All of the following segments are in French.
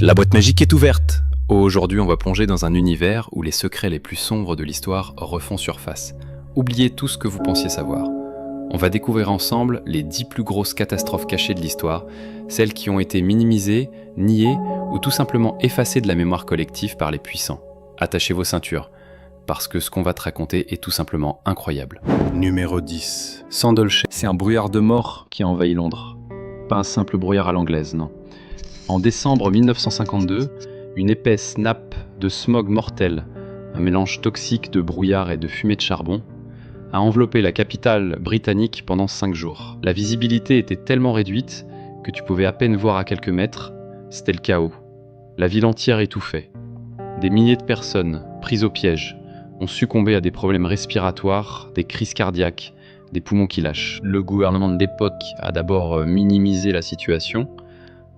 La boîte magique est ouverte. Aujourd'hui, on va plonger dans un univers où les secrets les plus sombres de l'histoire refont surface. Oubliez tout ce que vous pensiez savoir. On va découvrir ensemble les 10 plus grosses catastrophes cachées de l'histoire, celles qui ont été minimisées, niées ou tout simplement effacées de la mémoire collective par les puissants. Attachez vos ceintures, parce que ce qu'on va te raconter est tout simplement incroyable. Numéro 10. Sandolchet, c'est un brouillard de mort qui a envahi Londres. Pas un simple brouillard à l'anglaise, non. En décembre 1952, une épaisse nappe de smog mortel, un mélange toxique de brouillard et de fumée de charbon, a enveloppé la capitale britannique pendant 5 jours. La visibilité était tellement réduite que tu pouvais à peine voir à quelques mètres, c'était le chaos. La ville entière étouffait. Des milliers de personnes, prises au piège, ont succombé à des problèmes respiratoires, des crises cardiaques, des poumons qui lâchent. Le gouvernement de l'époque a d'abord minimisé la situation,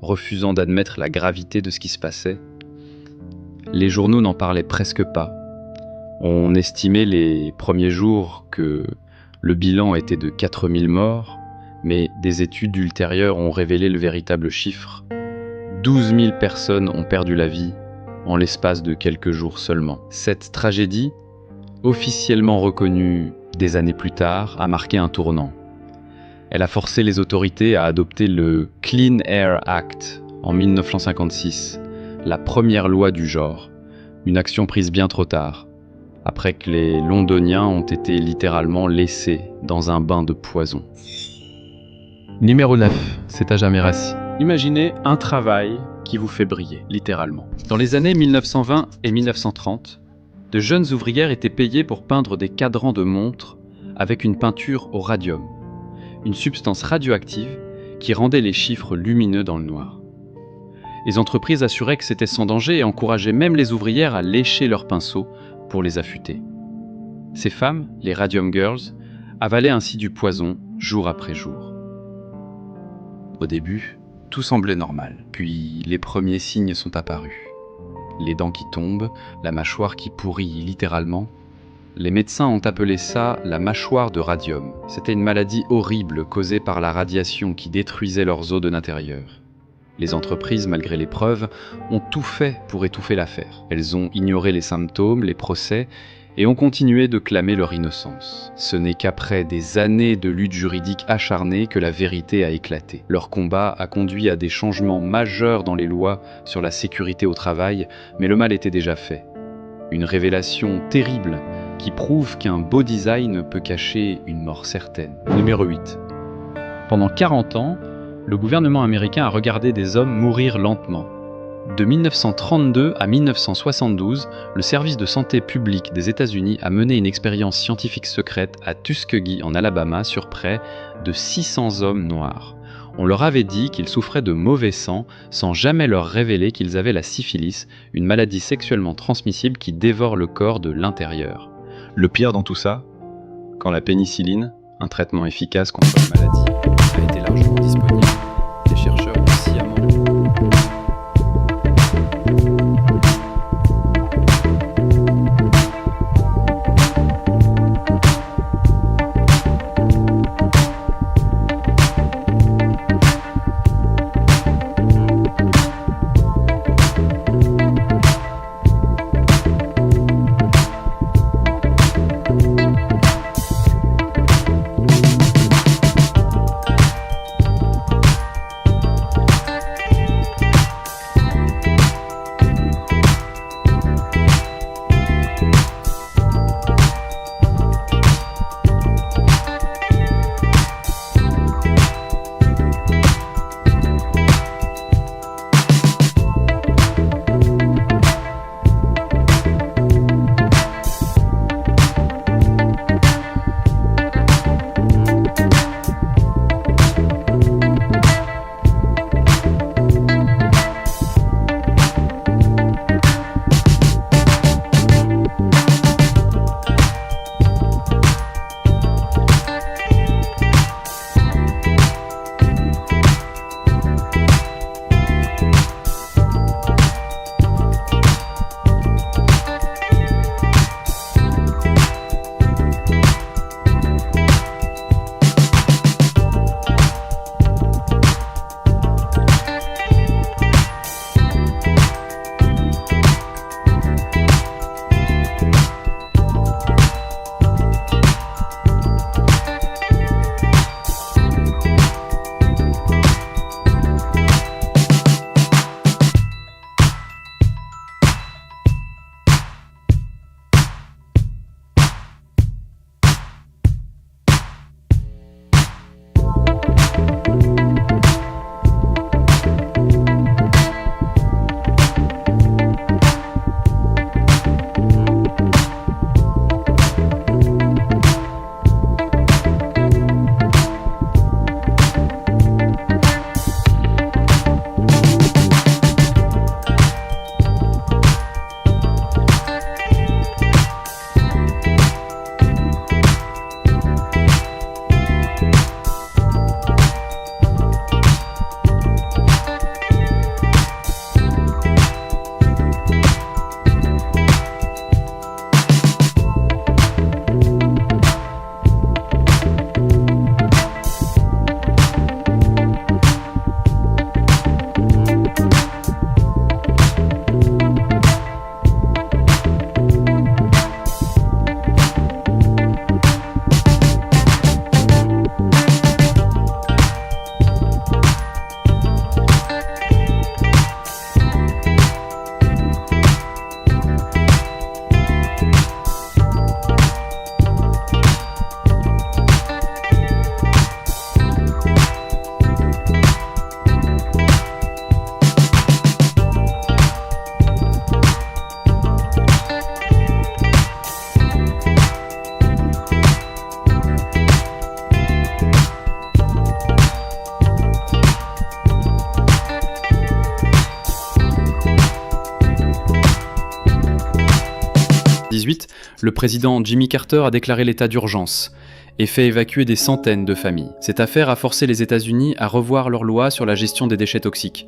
refusant d'admettre la gravité de ce qui se passait. Les journaux n'en parlaient presque pas. On estimait les premiers jours que le bilan était de 4000 morts, mais des études ultérieures ont révélé le véritable chiffre. 12 000 personnes ont perdu la vie en l'espace de quelques jours seulement. Cette tragédie, officiellement reconnue des années plus tard, a marqué un tournant. Elle a forcé les autorités à adopter le Clean Air Act en 1956, la première loi du genre, une action prise bien trop tard, après que les Londoniens ont été littéralement laissés dans un bain de poison. Numéro 9, c'est à jamais rassis. Imaginez un travail qui vous fait briller, littéralement. Dans les années 1920 et 1930, de jeunes ouvrières étaient payées pour peindre des cadrans de montres avec une peinture au radium, une substance radioactive qui rendait les chiffres lumineux dans le noir. Les entreprises assuraient que c'était sans danger et encourageaient même les ouvrières à lécher leurs pinceaux pour les affûter. Ces femmes, les Radium Girls, avalaient ainsi du poison jour après jour. Au début, tout semblait normal, puis les premiers signes sont apparus. Les dents qui tombent, la mâchoire qui pourrit littéralement. Les médecins ont appelé ça la mâchoire de radium. C'était une maladie horrible causée par la radiation qui détruisait leurs os de l'intérieur. Les entreprises, malgré les preuves, ont tout fait pour étouffer l'affaire. Elles ont ignoré les symptômes, les procès, et ont continué de clamer leur innocence. Ce n'est qu'après des années de lutte juridique acharnée que la vérité a éclaté. Leur combat a conduit à des changements majeurs dans les lois sur la sécurité au travail, mais le mal était déjà fait. Une révélation terrible qui prouve qu'un beau design peut cacher une mort certaine. Numéro 8. Pendant 40 ans, le gouvernement américain a regardé des hommes mourir lentement. De 1932 à 1972, le service de santé publique des États-Unis a mené une expérience scientifique secrète à Tuskegee en Alabama sur près de 600 hommes noirs. On leur avait dit qu'ils souffraient de mauvais sang sans jamais leur révéler qu'ils avaient la syphilis, une maladie sexuellement transmissible qui dévore le corps de l'intérieur. Le pire dans tout ça, quand la pénicilline, un traitement efficace contre la maladie, a été largement disponible, les chercheurs ont sciemment... 1918, le président Jimmy Carter a déclaré l'état d'urgence et fait évacuer des centaines de familles. Cette affaire a forcé les États-Unis à revoir leurs lois sur la gestion des déchets toxiques.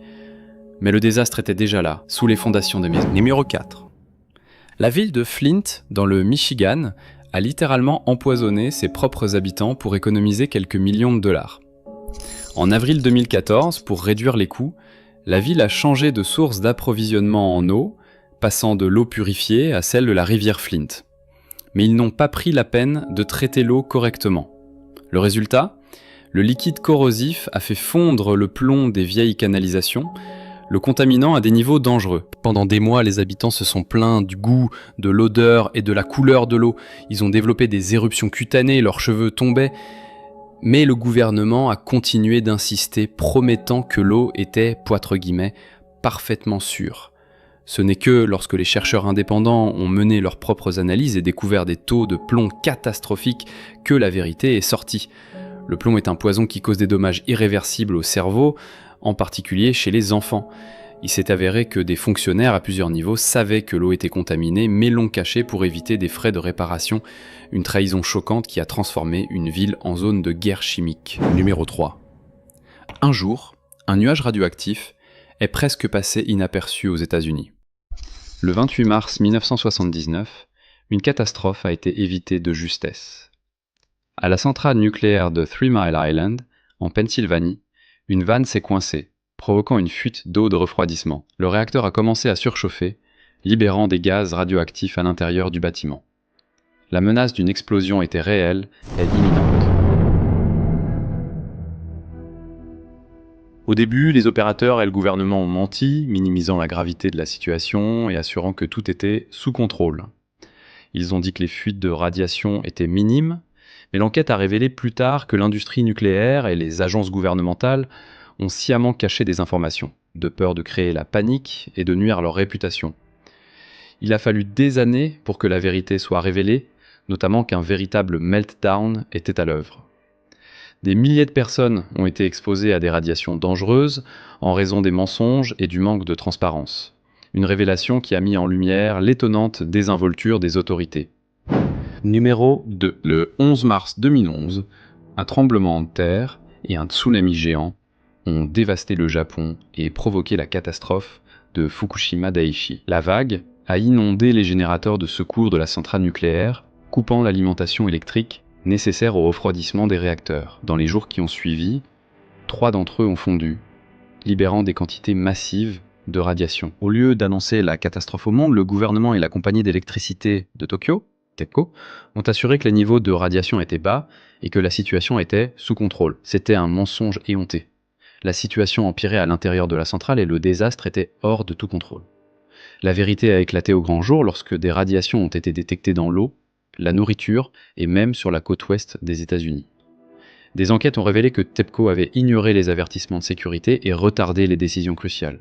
Mais le désastre était déjà là, sous les fondations des maisons. Numéro 4. La ville de Flint, dans le Michigan, a littéralement empoisonné ses propres habitants pour économiser quelques millions de dollars. En avril 2014, pour réduire les coûts, la ville a changé de source d'approvisionnement en eau, passant de l'eau purifiée à celle de la rivière Flint. Mais ils n'ont pas pris la peine de traiter l'eau correctement. Le résultat ? Le liquide corrosif a fait fondre le plomb des vieilles canalisations, le contaminant à des niveaux dangereux. Pendant des mois, les habitants se sont plaints du goût, de l'odeur et de la couleur de l'eau. Ils ont développé des éruptions cutanées, leurs cheveux tombaient. Mais le gouvernement a continué d'insister, promettant que l'eau était, poitre guillemets, parfaitement sûre. Ce n'est que lorsque les chercheurs indépendants ont mené leurs propres analyses et découvert des taux de plomb catastrophiques que la vérité est sortie. Le plomb est un poison qui cause des dommages irréversibles au cerveau, en particulier chez les enfants. Il s'est avéré que des fonctionnaires à plusieurs niveaux savaient que l'eau était contaminée, mais l'ont cachée pour éviter des frais de réparation, une trahison choquante qui a transformé une ville en zone de guerre chimique. Numéro 3. Un jour, un nuage radioactif est presque passé inaperçu aux États-Unis. Le 28 mars 1979, une catastrophe a été évitée de justesse. À la centrale nucléaire de 3 Mile Island, en Pennsylvanie, une vanne s'est coincée, provoquant une fuite d'eau de refroidissement. Le réacteur a commencé à surchauffer, libérant des gaz radioactifs à l'intérieur du bâtiment. La menace d'une explosion était réelle et imminente. Au début, les opérateurs et le gouvernement ont menti, minimisant la gravité de la situation et assurant que tout était sous contrôle. Ils ont dit que les fuites de radiation étaient minimes, mais l'enquête a révélé plus tard que l'industrie nucléaire et les agences gouvernementales ont sciemment caché des informations, de peur de créer la panique et de nuire à leur réputation. Il a fallu des années pour que la vérité soit révélée, notamment qu'un véritable meltdown était à l'œuvre. Des milliers de personnes ont été exposées à des radiations dangereuses en raison des mensonges et du manque de transparence. Une révélation qui a mis en lumière l'étonnante désinvolture des autorités. Numéro 2. Le 11 mars 2011, un tremblement de terre et un tsunami géant ont dévasté le Japon et provoqué la catastrophe de Fukushima Daiichi. La vague a inondé les générateurs de secours de la centrale nucléaire, coupant l'alimentation électrique nécessaire au refroidissement des réacteurs. Dans les jours qui ont suivi, 3 d'entre eux ont fondu, libérant des quantités massives de radiation. Au lieu d'annoncer la catastrophe au monde, le gouvernement et la compagnie d'électricité de Tokyo, TEPCO, ont assuré que les niveaux de radiation étaient bas et que la situation était sous contrôle. C'était un mensonge éhonté. La situation empirait à l'intérieur de la centrale et le désastre était hors de tout contrôle. La vérité a éclaté au grand jour lorsque des radiations ont été détectées dans l'eau, la nourriture et même sur la côte ouest des États-Unis. Des enquêtes ont révélé que TEPCO avait ignoré les avertissements de sécurité et retardé les décisions cruciales.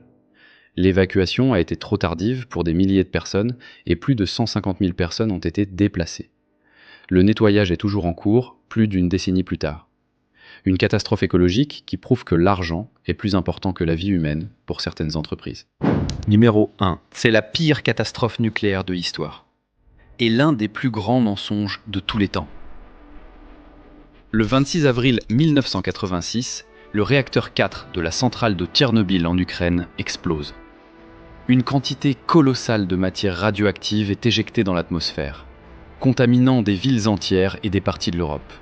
L'évacuation a été trop tardive pour des milliers de personnes et plus de 150 000 personnes ont été déplacées. Le nettoyage est toujours en cours, plus d'une décennie plus tard. Une catastrophe écologique qui prouve que l'argent est plus important que la vie humaine pour certaines entreprises. Numéro 1. C'est la pire catastrophe nucléaire de l'histoire. Et l'un des plus grands mensonges de tous les temps. Le 26 avril 1986, le réacteur 4 de la centrale de Tchernobyl en Ukraine explose. Une quantité colossale de matière radioactive est éjectée dans l'atmosphère, contaminant des villes entières et des parties de l'Europe.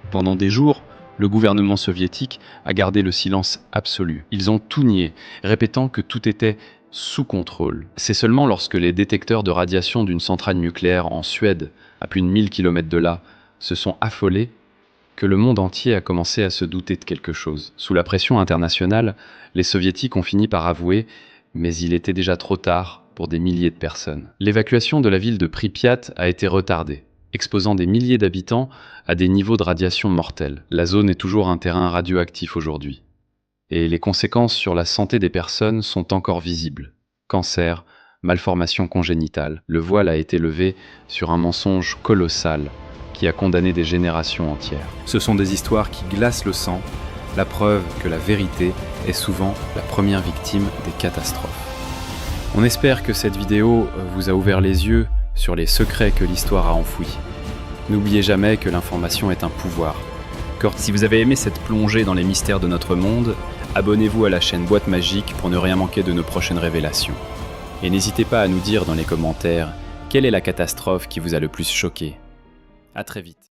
Pendant des jours, le gouvernement soviétique a gardé le silence absolu. Ils ont tout nié, répétant que tout était sous contrôle. C'est seulement lorsque les détecteurs de radiation d'une centrale nucléaire en Suède, à plus de 1000 km de là, se sont affolés, que le monde entier a commencé à se douter de quelque chose. Sous la pression internationale, les soviétiques ont fini par avouer, mais il était déjà trop tard pour des milliers de personnes. L'évacuation de la ville de Pripyat a été retardée, exposant des milliers d'habitants à des niveaux de radiation mortels. La zone est toujours un terrain radioactif aujourd'hui. Et les conséquences sur la santé des personnes sont encore visibles. Cancer, malformation congénitale. Le voile a été levé sur un mensonge colossal qui a condamné des générations entières. Ce sont des histoires qui glacent le sang, la preuve que la vérité est souvent la première victime des catastrophes. On espère que cette vidéo vous a ouvert les yeux sur les secrets que l'histoire a enfouis. N'oubliez jamais que l'information est un pouvoir. Si vous avez aimé cette plongée dans les mystères de notre monde, abonnez-vous à la chaîne Boîte Magique pour ne rien manquer de nos prochaines révélations. Et n'hésitez pas à nous dire dans les commentaires quelle est la catastrophe qui vous a le plus choqué. À très vite.